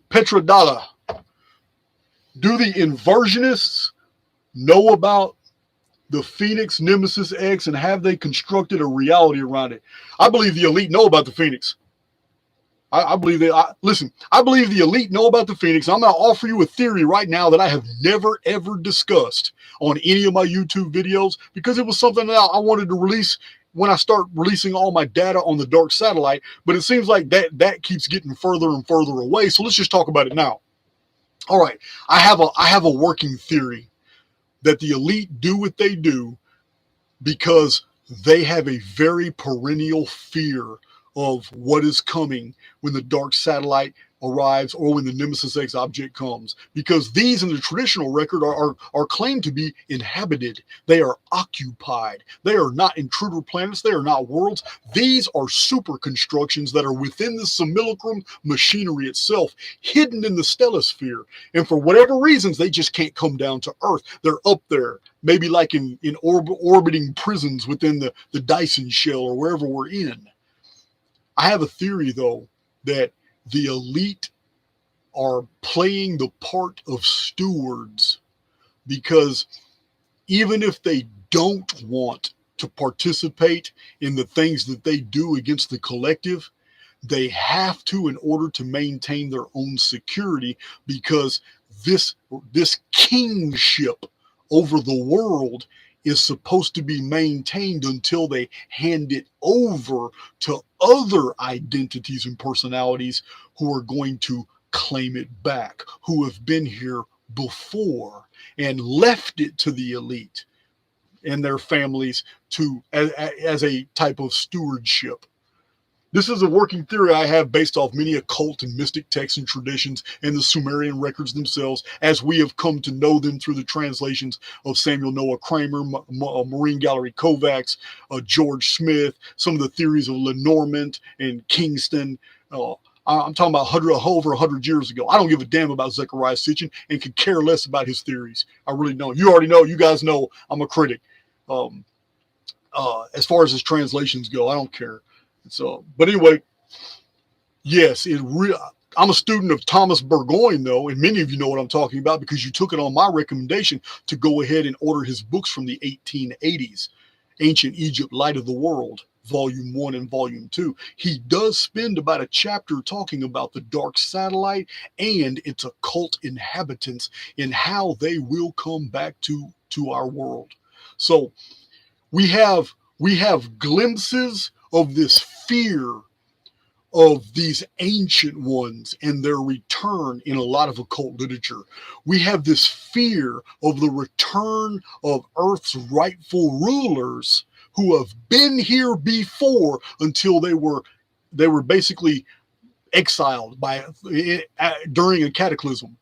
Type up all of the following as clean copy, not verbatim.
Petrodollar. Do the inversionists know about the Phoenix Nemesis X, and have they constructed a reality around it? I believe the elite know about the Phoenix. I believe listen, I believe the elite know about the Phoenix. I'm going to offer you a theory right now that I have never, ever discussed on any of my YouTube videos, because it was something that I wanted to release when I start releasing all my data on the dark satellite. But it seems like that keeps getting further and further away. So let's just talk about it now. All right. I have a working theory that the elite do what they do because they have a very perennial fear of what is coming when the dark satellite arrives or when the Nemesis X object comes, because these in the traditional record are claimed to be inhabited. They are occupied. They are not intruder planets. They are not worlds. These are super constructions that are within the simulacrum machinery itself, hidden in the stellosphere. And for whatever reasons, they just can't come down to Earth. They're up there, maybe like in orbiting prisons within the Dyson shell or wherever we're in. I have a theory, though, that the elite are playing the part of stewards, because even if they don't want to participate in the things that they do against the collective, they have to in order to maintain their own security, because this kingship over the world is supposed to be maintained until they hand it over to other identities and personalities who are going to claim it back, who have been here before and left it to the elite and their families to as a type of stewardship. This is a working theory I have based off many occult and mystic texts and traditions and the Sumerian records themselves, as we have come to know them through the translations of Samuel Noah Kramer, Marine Gallery Kovacs, George Smith, some of the theories of Lenormand and Kingston. I'm talking about over 100 years ago. I don't give a damn about Zecharia Sitchin and could care less about his theories. I really don't. You already know. You guys know I'm a critic. As far as his translations go, I don't care. So, but anyway, yes, I'm a student of Thomas Burgoyne, though, and many of you know what I'm talking about because you took it on my recommendation to go ahead and order his books from the 1880s, Ancient Egypt, Light of the World, Volume 1 and Volume 2. He does spend about a chapter talking about the dark satellite and its occult inhabitants and how they will come back to our world. So we have glimpses of this fear of these ancient ones and their return in a lot of occult literature. We have this fear of the return of Earth's rightful rulers who have been here before until they were basically exiled during a cataclysm.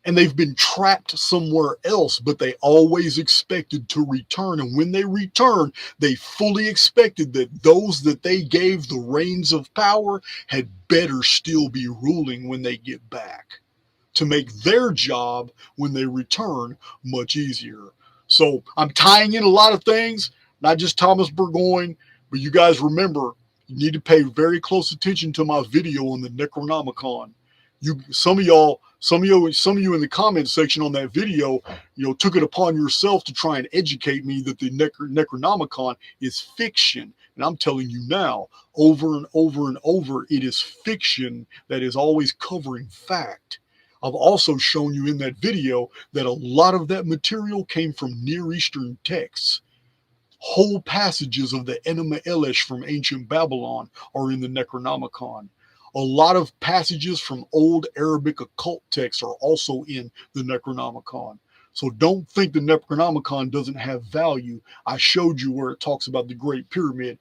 And they've been trapped somewhere else, but they always expected to return. And when they return, they fully expected that those that they gave the reins of power had better still be ruling when they get back, to make their job when they return much easier. So I'm tying in a lot of things, not just Thomas Burgoyne, but you guys remember, you need to pay very close attention to my video on the Necronomicon. Some of you in the comments section on that video, took it upon yourself to try and educate me that the Necronomicon is fiction. And I'm telling you now, over and over and over, it is fiction that is always covering fact. I've also shown you in that video that a lot of that material came from Near Eastern texts. Whole passages of the Enema Elish from ancient Babylon are in the Necronomicon. A lot of passages from old Arabic occult texts are also in the Necronomicon. So don't think the Necronomicon doesn't have value. I showed you where it talks about the Great Pyramid,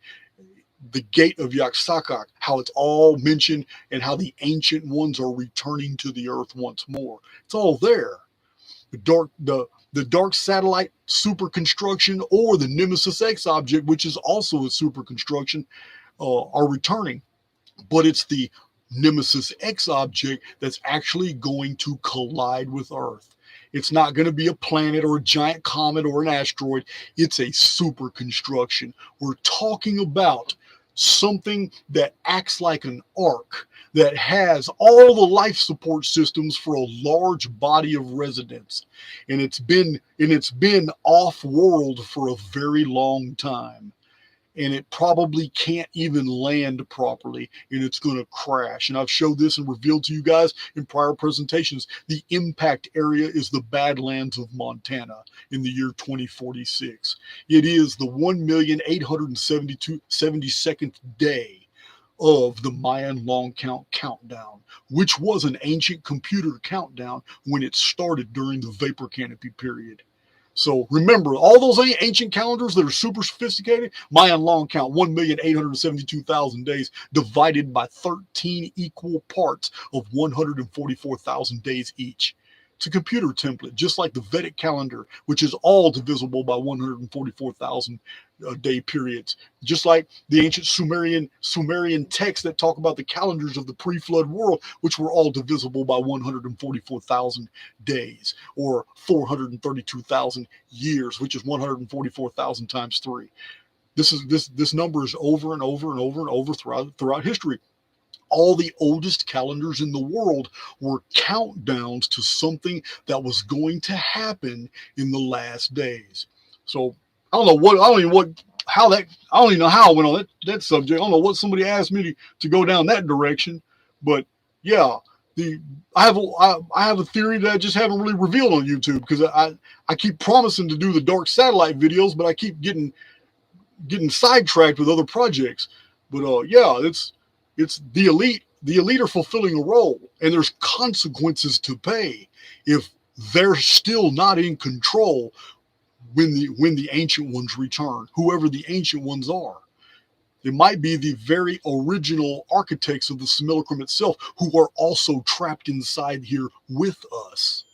the Gate of Yaxakak, how it's all mentioned, and how the ancient ones are returning to the earth once more. It's all there. The dark satellite super construction or the Nemesis X object, which is also a super construction, are returning. But it's the Nemesis X object that's actually going to collide with Earth. It's not going to be a planet or a giant comet or an asteroid. It's a super construction. We're talking about something that acts like an ark, that has all the life support systems for a large body of residents. And it's been off world for a very long time. And it probably can't even land properly, and it's going to crash. And I've showed this and revealed to you guys in prior presentations, the impact area is the Badlands of Montana in the year 2046. It is the 1,872,072nd day of the Mayan long count countdown, which was an ancient computer countdown when it started during the vapor canopy period. So remember, all those ancient calendars that are super sophisticated, Mayan long count, 1,872,000 days divided by 13 equal parts of 144,000 days each. It's a computer template, just like the Vedic calendar, which is all divisible by 144,000 day periods. Just like the ancient Sumerian texts that talk about the calendars of the pre-flood world, which were all divisible by 144,000 days, or 432,000 years, which is 144,000 times 3. This number is over and over and over and over throughout history. All the oldest calendars in the world were countdowns to something that was going to happen in the last days. So I don't even know how I went on that subject. I don't know what somebody asked me to go down that direction, but yeah, I have a theory that I just haven't really revealed on YouTube, because I keep promising to do the dark satellite videos, but I keep getting sidetracked with other projects. But yeah, it's the elite. The elite are fulfilling a role, and there's consequences to pay if they're still not in control when the ancient ones return, whoever the ancient ones are. It might be the very original architects of the simulacrum itself, who are also trapped inside here with us.